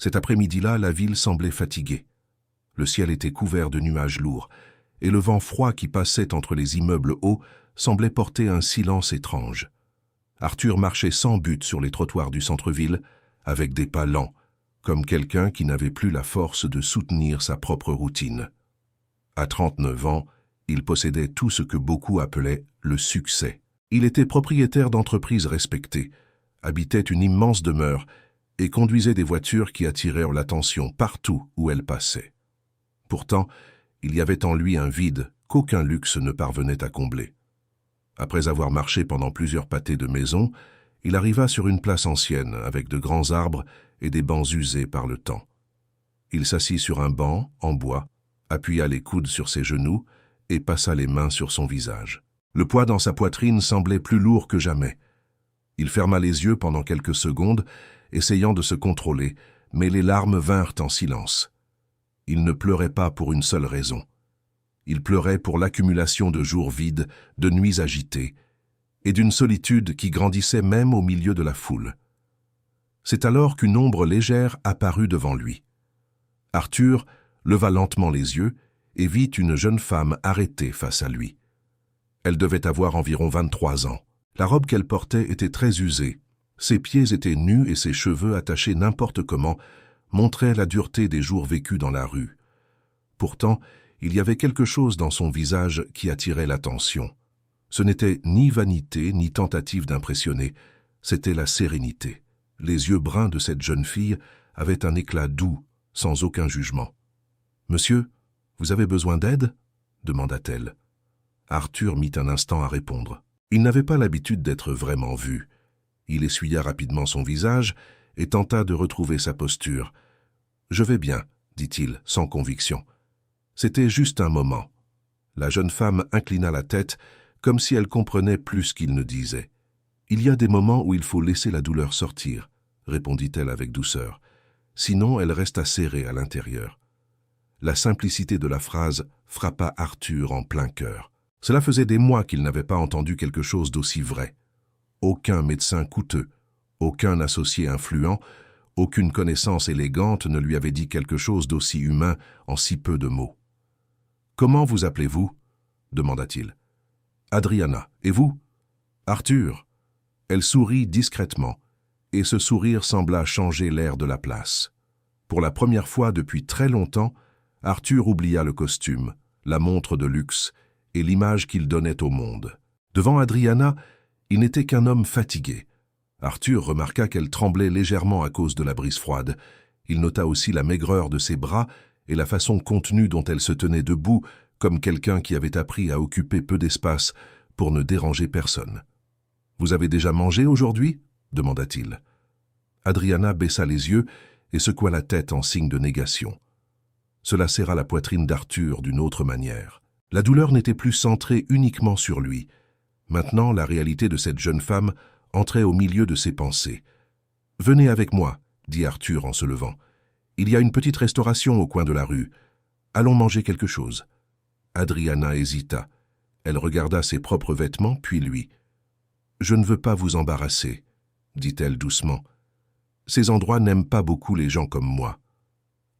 Cet après-midi-là, la ville semblait fatiguée. Le ciel était couvert de nuages lourds, et le vent froid qui passait entre les immeubles hauts semblait porter un silence étrange. Arthur marchait sans but sur les trottoirs du centre-ville, avec des pas lents, comme quelqu'un qui n'avait plus la force de soutenir sa propre routine. À 39 ans, il possédait tout ce que beaucoup appelaient le succès. Il était propriétaire d'entreprises respectées, habitait une immense demeure et conduisait des voitures qui attirèrent l'attention partout où elles passaient. Pourtant, il y avait en lui un vide qu'aucun luxe ne parvenait à combler. Après avoir marché pendant plusieurs pâtés de maison, il arriva sur une place ancienne avec de grands arbres et des bancs usés par le temps. Il s'assit sur un banc en bois, appuya les coudes sur ses genoux et passa les mains sur son visage. Le poids dans sa poitrine semblait plus lourd que jamais. Il ferma les yeux pendant quelques secondes, essayant de se contrôler, mais les larmes vinrent en silence. Il ne pleurait pas pour une seule raison. Il pleurait pour l'accumulation de jours vides, de nuits agitées, et d'une solitude qui grandissait même au milieu de la foule. C'est alors qu'une ombre légère apparut devant lui. Arthur leva lentement les yeux et vit une jeune femme arrêtée face à lui. Elle devait avoir environ 23 ans. La robe qu'elle portait était très usée. Ses pieds étaient nus et ses cheveux attachés n'importe comment montraient la dureté des jours vécus dans la rue. Pourtant, il y avait quelque chose dans son visage qui attirait l'attention. Ce n'était ni vanité ni tentative d'impressionner, c'était la sérénité. Les yeux bruns de cette jeune fille avaient un éclat doux, sans aucun jugement. « Monsieur, vous avez besoin d'aide » demanda-t-elle. Arthur mit un instant à répondre. Il n'avait pas l'habitude d'être vraiment vu. Il essuya rapidement son visage et tenta de retrouver sa posture. « Je vais bien » dit-il, sans conviction. C'était juste un moment. La jeune femme inclina la tête, comme si elle comprenait plus qu'il ne disait. « Il y a des moments où il faut laisser la douleur sortir » répondit-elle avec douceur. Sinon, elle resta serrée à l'intérieur. La simplicité de la phrase frappa Arthur en plein cœur. Cela faisait des mois qu'il n'avait pas entendu quelque chose d'aussi vrai. Aucun médecin coûteux, aucun associé influent, aucune connaissance élégante ne lui avait dit quelque chose d'aussi humain en si peu de mots. « Comment vous appelez-vous » demanda-t-il. « Adriana. Et vous ?»« Arthur. » Elle sourit discrètement, et ce sourire sembla changer l'air de la place. Pour la première fois depuis très longtemps, Arthur oublia le costume, la montre de luxe et l'image qu'il donnait au monde. Devant Adriana, il n'était qu'un homme fatigué. Arthur remarqua qu'elle tremblait légèrement à cause de la brise froide. Il nota aussi la maigreur de ses bras et la façon contenue dont elle se tenait debout, comme quelqu'un qui avait appris à occuper peu d'espace pour ne déranger personne. « Vous avez déjà mangé aujourd'hui » demanda-t-il. Adriana baissa les yeux et secoua la tête en signe de négation. Cela serra la poitrine d'Arthur d'une autre manière. La douleur n'était plus centrée uniquement sur lui. Maintenant, la réalité de cette jeune femme entrait au milieu de ses pensées. « Venez avec moi » dit Arthur en se levant. « Il y a une petite restauration au coin de la rue. Allons manger quelque chose. » Adriana hésita. Elle regarda ses propres vêtements, puis lui. « Je ne veux pas vous embarrasser » dit-elle doucement. « Ces endroits n'aiment pas beaucoup les gens comme moi. »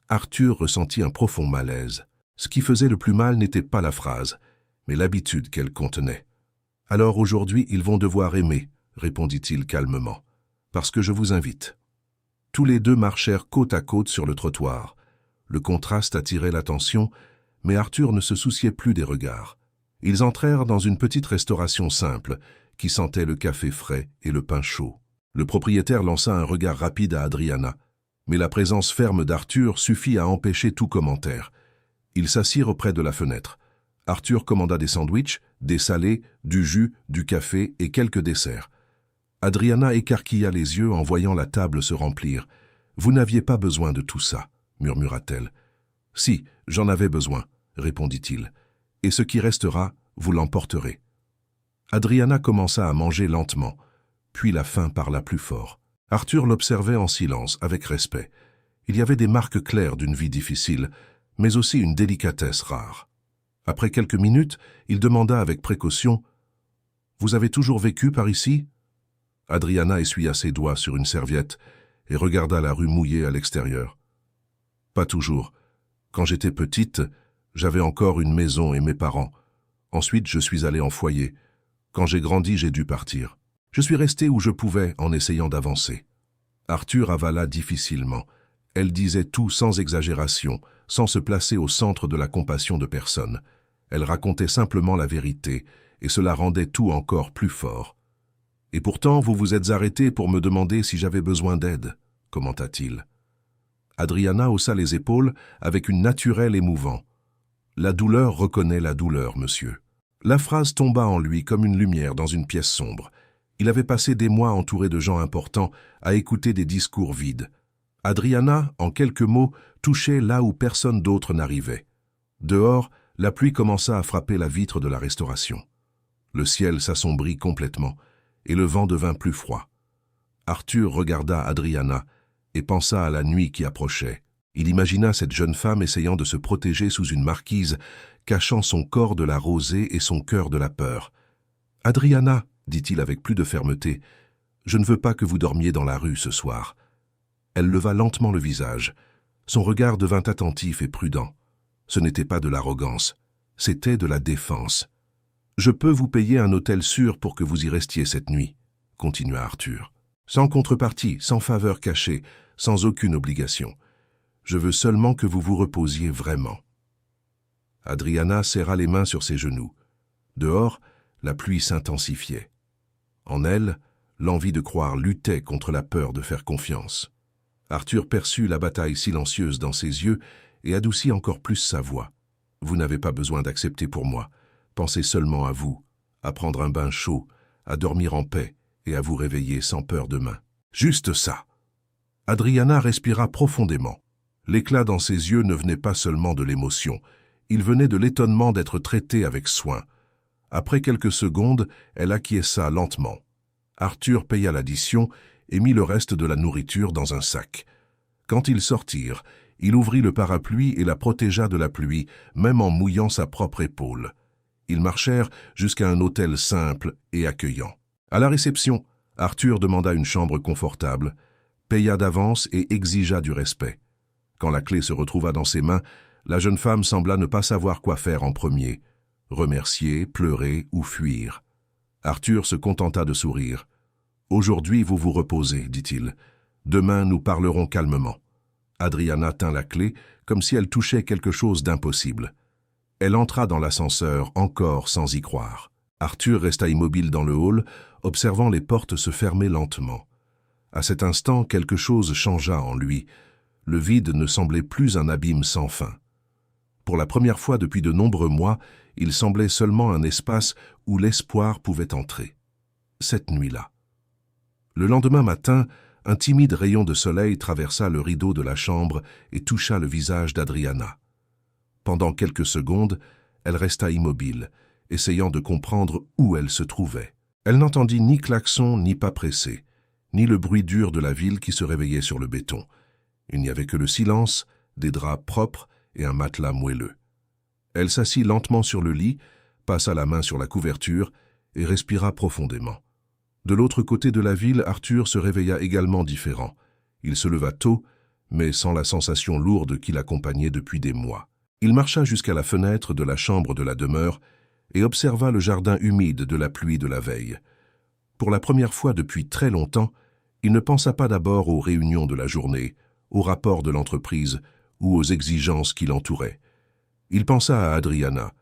Arthur ressentit un profond malaise. Ce qui faisait le plus mal n'était pas la phrase, mais l'habitude qu'elle contenait. « Alors aujourd'hui, ils vont devoir aimer, » répondit-il calmement, « parce que je vous invite. » Tous les deux marchèrent côte à côte sur le trottoir. Le contraste attirait l'attention, mais Arthur ne se souciait plus des regards. Ils entrèrent dans une petite restauration simple, qui sentait le café frais et le pain chaud. Le propriétaire lança un regard rapide à Adriana, mais la présence ferme d'Arthur suffit à empêcher tout commentaire. Ils s'assirent auprès de la fenêtre. Arthur commanda des sandwichs, des salés, du jus, du café et quelques desserts. Adriana écarquilla les yeux en voyant la table se remplir. « Vous n'aviez pas besoin de tout ça, » murmura-t-elle. « Si, j'en avais besoin, » répondit-il. « Et ce qui restera, vous l'emporterez. » Adriana commença à manger lentement, puis la faim parla plus fort. Arthur l'observait en silence, avec respect. Il y avait des marques claires d'une vie difficile, mais aussi une délicatesse rare. Après quelques minutes, il demanda avec précaution « Vous avez toujours vécu par ici ?» Adriana essuya ses doigts sur une serviette et regarda la rue mouillée à l'extérieur. « Pas toujours. Quand j'étais petite, j'avais encore une maison et mes parents. Ensuite, je suis allée en foyer. Quand j'ai grandi, j'ai dû partir. Je suis restée où je pouvais en essayant d'avancer. » Arthur avala difficilement. Elle disait tout sans exagération, sans se placer au centre de la compassion de personne. Elle racontait simplement la vérité, et cela rendait tout encore plus fort. « Et pourtant, vous vous êtes arrêté pour me demander si j'avais besoin d'aide, » commenta-t-il. Adriana haussa les épaules avec une naturelle émouvant. « La douleur reconnaît la douleur, monsieur. » La phrase tomba en lui comme une lumière dans une pièce sombre. Il avait passé des mois entouré de gens importants à écouter des discours vides. Adriana, en quelques mots, touchait là où personne d'autre n'arrivait. Dehors, la pluie commença à frapper la vitre de la restauration. Le ciel s'assombrit complètement, et le vent devint plus froid. Arthur regarda Adriana et pensa à la nuit qui approchait. Il imagina cette jeune femme essayant de se protéger sous une marquise, cachant son corps de la rosée et son cœur de la peur. « Adriana, dit-il avec plus de fermeté, je ne veux pas que vous dormiez dans la rue ce soir. » Elle leva lentement le visage. Son regard devint attentif et prudent. Ce n'était pas de l'arrogance, c'était de la défense. « Je peux vous payer un hôtel sûr pour que vous y restiez cette nuit, » continua Arthur. « Sans contrepartie, sans faveur cachée, sans aucune obligation. Je veux seulement que vous vous reposiez vraiment. » Adriana serra les mains sur ses genoux. Dehors, la pluie s'intensifiait. En elle, l'envie de croire luttait contre la peur de faire confiance. Arthur perçut la bataille silencieuse dans ses yeux et adoucit encore plus sa voix. « Vous n'avez pas besoin d'accepter pour moi. Pensez seulement à vous, à prendre un bain chaud, à dormir en paix et à vous réveiller sans peur demain. » Juste ça. Adriana respira profondément. L'éclat dans ses yeux ne venait pas seulement de l'émotion, il venait de l'étonnement d'être traité avec soin. Après quelques secondes, elle acquiesça lentement. Arthur paya l'addition et mit le reste de la nourriture dans un sac. Quand ils sortirent, il ouvrit le parapluie et la protégea de la pluie, même en mouillant sa propre épaule. Ils marchèrent jusqu'à un hôtel simple et accueillant. À la réception, Arthur demanda une chambre confortable, paya d'avance et exigea du respect. Quand la clé se retrouva dans ses mains, la jeune femme sembla ne pas savoir quoi faire en premier, remercier, pleurer ou fuir. Arthur se contenta de sourire. « Aujourd'hui, vous vous reposez, dit-il. Demain, nous parlerons calmement. » Adriana tint la clé comme si elle touchait quelque chose d'impossible. Elle entra dans l'ascenseur, encore sans y croire. Arthur resta immobile dans le hall, observant les portes se fermer lentement. À cet instant, quelque chose changea en lui. Le vide ne semblait plus un abîme sans fin. Pour la première fois depuis de nombreux mois, il semblait seulement un espace où l'espoir pouvait entrer. Cette nuit-là. Le lendemain matin, un timide rayon de soleil traversa le rideau de la chambre et toucha le visage d'Adriana. Pendant quelques secondes, elle resta immobile, essayant de comprendre où elle se trouvait. Elle n'entendit ni klaxon ni pas pressé, ni le bruit dur de la ville qui se réveillait sur le béton. Il n'y avait que le silence, des draps propres et un matelas moelleux. Elle s'assit lentement sur le lit, passa la main sur la couverture et respira profondément. De l'autre côté de la ville, Arthur se réveilla également différent. Il se leva tôt, mais sans la sensation lourde qui l'accompagnait depuis des mois. Il marcha jusqu'à la fenêtre de la chambre de la demeure et observa le jardin humide de la pluie de la veille. Pour la première fois depuis très longtemps, il ne pensa pas d'abord aux réunions de la journée, aux rapports de l'entreprise ou aux exigences qui l'entouraient. Il pensa à Adriana.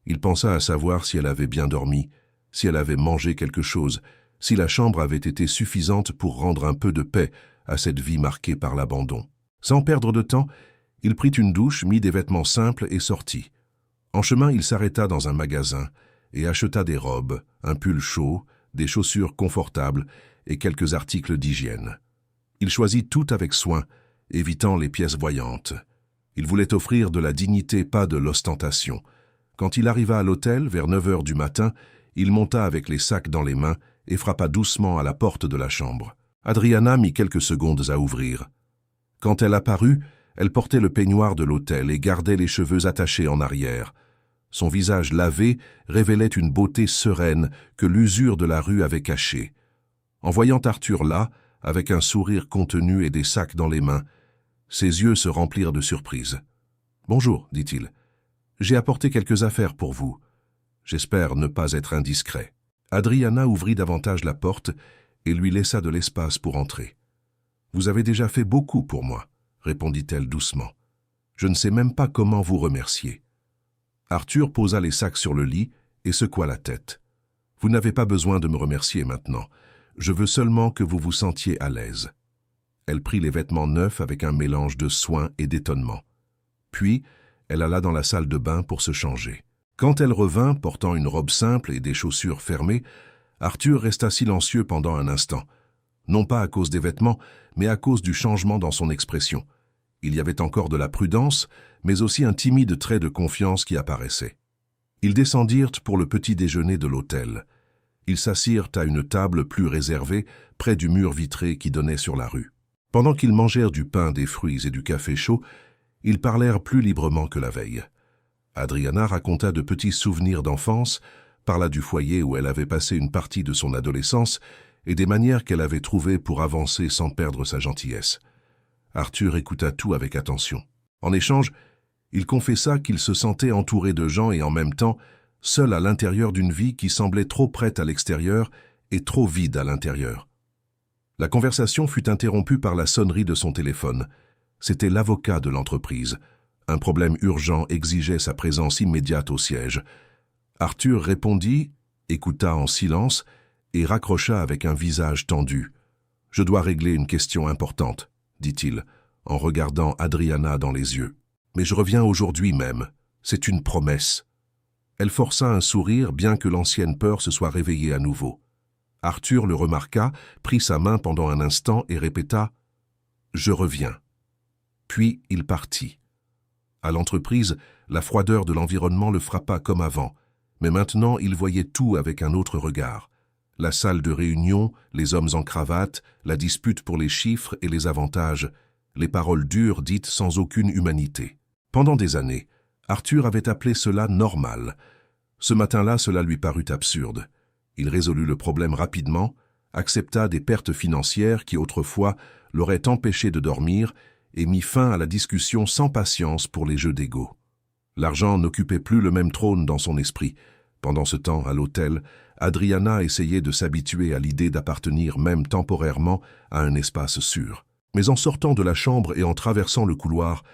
Il pensa à savoir si elle avait bien dormi, si elle avait mangé quelque chose, si la chambre avait été suffisante pour rendre un peu de paix à cette vie marquée par l'abandon. Sans perdre de temps, il prit une douche, mit des vêtements simples et sortit. En chemin, il s'arrêta dans un magasin et acheta des robes, un pull chaud, des chaussures confortables et quelques articles d'hygiène. Il choisit tout avec soin, évitant les pièces voyantes. Il voulait offrir de la dignité, pas de l'ostentation. Quand il arriva à l'hôtel, vers 9 heures du matin, il monta avec les sacs dans les mains et frappa doucement à la porte de la chambre. Adriana mit quelques secondes à ouvrir. Quand elle apparut, elle portait le peignoir de l'hôtel et gardait les cheveux attachés en arrière. Son visage lavé révélait une beauté sereine que l'usure de la rue avait cachée. En voyant Arthur là, avec un sourire contenu et des sacs dans les mains. Ses yeux se remplirent de surprise. « Bonjour, dit-il. J'ai apporté quelques affaires pour vous. J'espère ne pas être indiscret. » Adriana ouvrit davantage la porte et lui laissa de l'espace pour entrer. « Vous avez déjà fait beaucoup pour moi, » répondit-elle doucement. « Je ne sais même pas comment vous remercier. » Arthur posa les sacs sur le lit et secoua la tête. « Vous n'avez pas besoin de me remercier maintenant. Je veux seulement que vous vous sentiez à l'aise. » Elle prit les vêtements neufs avec un mélange de soin et d'étonnement. Puis, elle alla dans la salle de bain pour se changer. Quand elle revint, portant une robe simple et des chaussures fermées, Arthur resta silencieux pendant un instant. Non pas à cause des vêtements, mais à cause du changement dans son expression. Il y avait encore de la prudence, mais aussi un timide trait de confiance qui apparaissait. Ils descendirent pour le petit déjeuner de l'hôtel. Ils s'assirent à une table plus réservée, près du mur vitré qui donnait sur la rue. Pendant qu'ils mangèrent du pain, des fruits et du café chaud, ils parlèrent plus librement que la veille. Adriana raconta de petits souvenirs d'enfance, parla du foyer où elle avait passé une partie de son adolescence et des manières qu'elle avait trouvées pour avancer sans perdre sa gentillesse. Arthur écouta tout avec attention. En échange, il confessa qu'il se sentait entouré de gens et en même temps seul à l'intérieur d'une vie qui semblait trop prête à l'extérieur et trop vide à l'intérieur. La conversation fut interrompue par la sonnerie de son téléphone. C'était l'avocat de l'entreprise. Un problème urgent exigeait sa présence immédiate au siège. Arthur répondit, écouta en silence et raccrocha avec un visage tendu. « Je dois régler une question importante, » dit-il, en regardant Adriana dans les yeux. « Mais je reviens aujourd'hui même. C'est une promesse. » Elle força un sourire, bien que l'ancienne peur se soit réveillée à nouveau. Arthur le remarqua, prit sa main pendant un instant et répéta « Je reviens ». Puis il partit. À l'entreprise, la froideur de l'environnement le frappa comme avant, mais maintenant il voyait tout avec un autre regard. La salle de réunion, les hommes en cravate, la dispute pour les chiffres et les avantages, les paroles dures dites sans aucune humanité. Pendant des années, Arthur avait appelé cela normal. Ce matin-là, cela lui parut absurde. Il résolut le problème rapidement, accepta des pertes financières qui autrefois l'auraient empêché de dormir et mit fin à la discussion sans patience pour les jeux d'ego. L'argent n'occupait plus le même trône dans son esprit. Pendant ce temps, à l'hôtel, Adriana essayait de s'habituer à l'idée d'appartenir même temporairement à un espace sûr. Mais en sortant de la chambre et en traversant le couloir,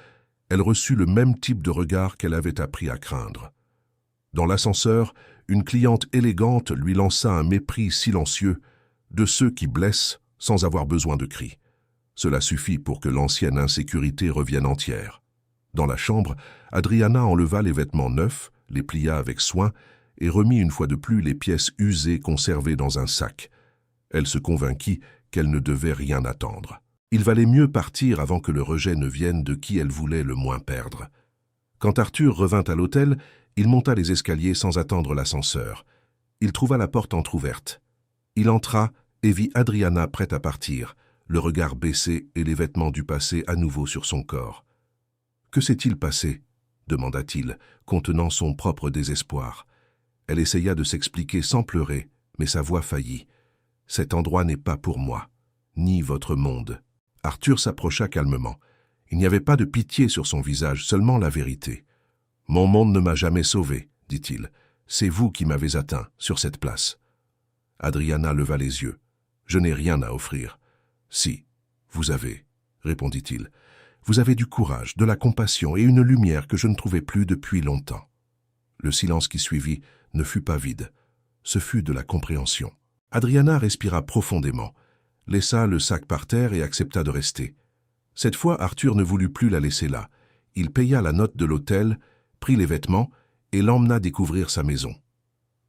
elle reçut le même type de regard qu'elle avait appris à craindre. Dans l'ascenseur, une cliente élégante lui lança un mépris silencieux de ceux qui blessent sans avoir besoin de cris. Cela suffit pour que l'ancienne insécurité revienne entière. Dans la chambre, Adriana enleva les vêtements neufs, les plia avec soin et remit une fois de plus les pièces usées conservées dans un sac. Elle se convainquit qu'elle ne devait rien attendre. Il valait mieux partir avant que le rejet ne vienne de qui elle voulait le moins perdre. Quand Arthur revint à l'hôtel, il monta les escaliers sans attendre l'ascenseur. Il trouva la porte entr'ouverte. Il entra et vit Adriana prête à partir, le regard baissé et les vêtements du passé à nouveau sur son corps. « Que s'est-il passé ?» demanda-t-il, contenant son propre désespoir. Elle essaya de s'expliquer sans pleurer, mais sa voix faillit. « Cet endroit n'est pas pour moi, ni votre monde. » Arthur s'approcha calmement. Il n'y avait pas de pitié sur son visage, seulement la vérité. « Mon monde ne m'a jamais sauvé, » dit-il. « C'est vous qui m'avez atteint, sur cette place. » Adriana leva les yeux. « Je n'ai rien à offrir. »« Si, vous avez, » répondit-il. « Vous avez du courage, de la compassion et une lumière que je ne trouvais plus depuis longtemps. » Le silence qui suivit ne fut pas vide. Ce fut de la compréhension. Adriana respira profondément, laissa le sac par terre et accepta de rester. Cette fois, Arthur ne voulut plus la laisser là. Il paya la note de l'hôtel, prit les vêtements et l'emmena découvrir sa maison.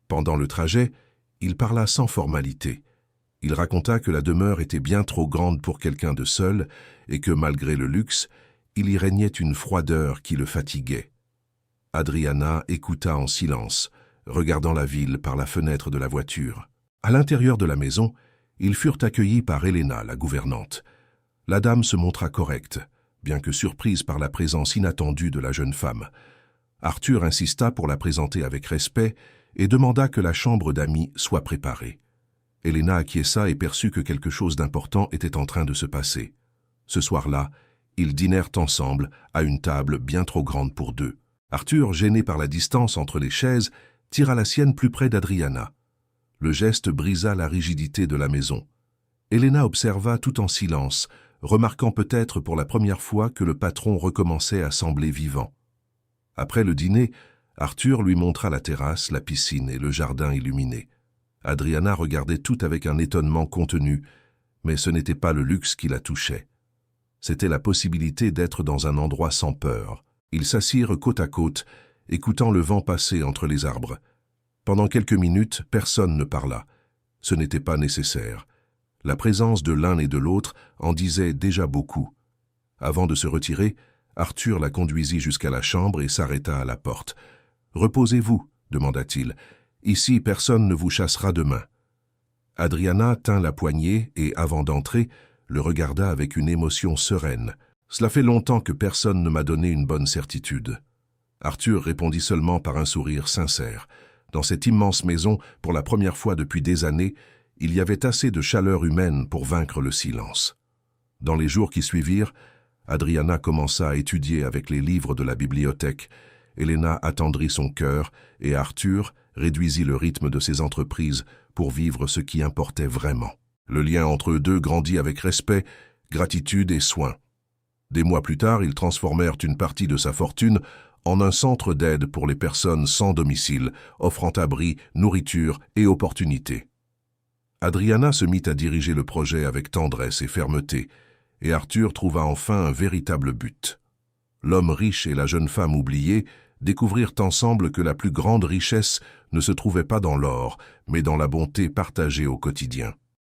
Pendant le trajet, il parla sans formalité. Il raconta que la demeure était bien trop grande pour quelqu'un de seul et que, malgré le luxe, il y régnait une froideur qui le fatiguait. Adriana écouta en silence, regardant la ville par la fenêtre de la voiture. À l'intérieur de la maison, ils furent accueillis par Helena, la gouvernante. La dame se montra correcte, bien que surprise par la présence inattendue de la jeune femme. Arthur insista pour la présenter avec respect et demanda que la chambre d'amis soit préparée. Helena acquiesça et perçut que quelque chose d'important était en train de se passer. Ce soir-là, ils dînèrent ensemble à une table bien trop grande pour deux. Arthur, gêné par la distance entre les chaises, tira la sienne plus près d'Adriana. Le geste brisa la rigidité de la maison. Helena observa tout en silence, remarquant peut-être pour la première fois que le patron recommençait à sembler vivant. Après le dîner, Arthur lui montra la terrasse, la piscine et le jardin illuminé. Adriana regardait tout avec un étonnement contenu, mais ce n'était pas le luxe qui la touchait. C'était la possibilité d'être dans un endroit sans peur. Ils s'assirent côte à côte, écoutant le vent passer entre les arbres. Pendant quelques minutes, personne ne parla. Ce n'était pas nécessaire. La présence de l'un et de l'autre en disait déjà beaucoup. Avant de se retirer, Arthur la conduisit jusqu'à la chambre et s'arrêta à la porte. « Reposez-vous, demanda-t-il. Ici, personne ne vous chassera demain. » Adriana tint la poignée et, avant d'entrer, le regarda avec une émotion sereine. « Cela fait longtemps que personne ne m'a donné une bonne certitude. » Arthur répondit seulement par un sourire sincère. Dans cette immense maison, pour la première fois depuis des années, il y avait assez de chaleur humaine pour vaincre le silence. Dans les jours qui suivirent, Adriana commença à étudier avec les livres de la bibliothèque. Helena attendrit son cœur et Arthur réduisit le rythme de ses entreprises pour vivre ce qui importait vraiment. Le lien entre eux deux grandit avec respect, gratitude et soin. Des mois plus tard, ils transformèrent une partie de sa fortune en un centre d'aide pour les personnes sans domicile, offrant abri, nourriture et opportunités. Adriana se mit à diriger le projet avec tendresse et fermeté, et Arthur trouva enfin un véritable but. L'homme riche et la jeune femme oubliée découvrirent ensemble que la plus grande richesse ne se trouvait pas dans l'or, mais dans la bonté partagée au quotidien.